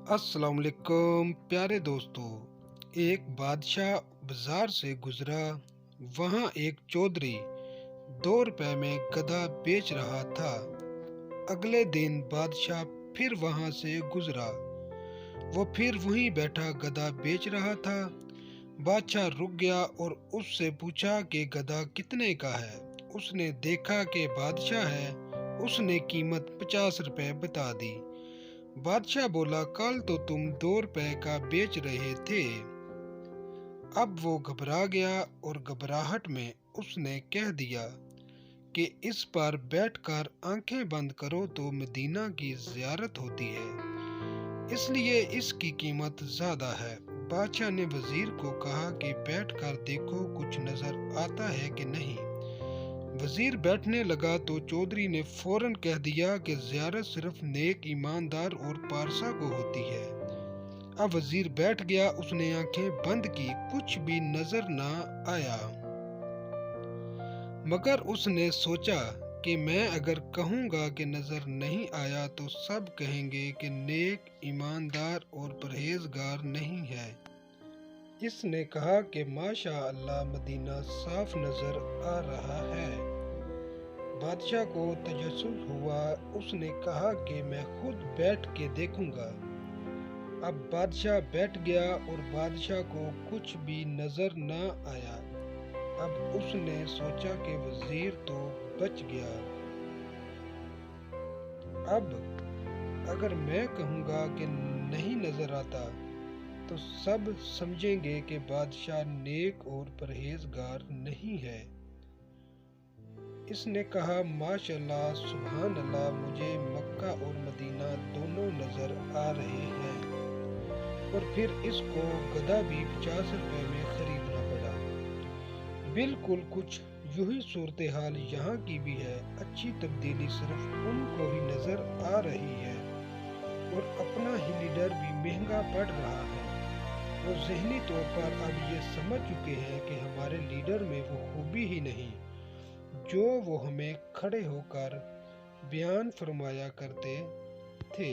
अस्सलाम वालेकुम प्यारे दोस्तों। एक बादशाह बाजार से गुजरा। वहाँ एक चौधरी 2 रुपए में गधा बेच रहा था। अगले दिन बादशाह फिर वहाँ से गुजरा। वो फिर वहीं बैठा गधा बेच रहा था। बादशाह रुक गया और उससे पूछा कि गधा कितने का है। उसने देखा कि बादशाह है। उसने कीमत 50 रुपए बता दी। बादशाह बोला, कल तो तुम 2 रुपए का बेच रहे थे। अब वो घबरा गया और घबराहट में उसने कह दिया कि इस पर बैठकर आंखें बंद करो तो मदीना की ज़ियारत होती है, इसलिए इसकी कीमत ज़्यादा है। बादशाह ने वजीर को कहा कि बैठकर देखो कुछ नजर आता है कि नहीं। वजीर बैठने लगा तो चौधरी ने फौरन कह दिया कि ज़ियारत सिर्फ नेक, ईमानदार और पारसा को होती है। अब वजीर बैठ गया। उसने आंखें बंद की, कुछ भी नजर ना आया। मगर उसने सोचा कि मैं अगर कहूँगा कि नजर नहीं आया तो सब कहेंगे कि नेक, ईमानदार और परहेजगार नहीं है। इसने कहा कि माशा अल्लाह, मदीना साफ नजर आ रहा है। बादशाह को तजस्सुस हुआ। उसने कहा कि मैं खुद बैठ के देखूंगा। अब बादशाह बैठ गया और बादशाह को कुछ भी नजर न आया। अब उसने सोचा कि वजीर तो बच गया। अब अगर मैं कहूँगा कि नहीं नजर आता तो सब समझेंगे कि बादशाह नेक और परहेजगार नहीं है। इसने कहा, माशाल्लाह, सुभान अल्लाह, मुझे मक्का और मदीना दोनों नजर आ रहे हैं। और फिर इसको गधा भी 50 रुपए में खरीदना पड़ा। बिल्कुल कुछ यूं ही सूरत हाल यहाँ की भी है। अच्छी तब्दीली सिर्फ उनको ही नजर आ रही है और अपना ही लीडर भी महंगा पड़ रहा है। वो ज़हनी तौर पर अब ये समझ चुके हैं कि हमारे लीडर में वो खूबी ही नहीं जो वो हमें खड़े होकर बयान फरमाया करते थे।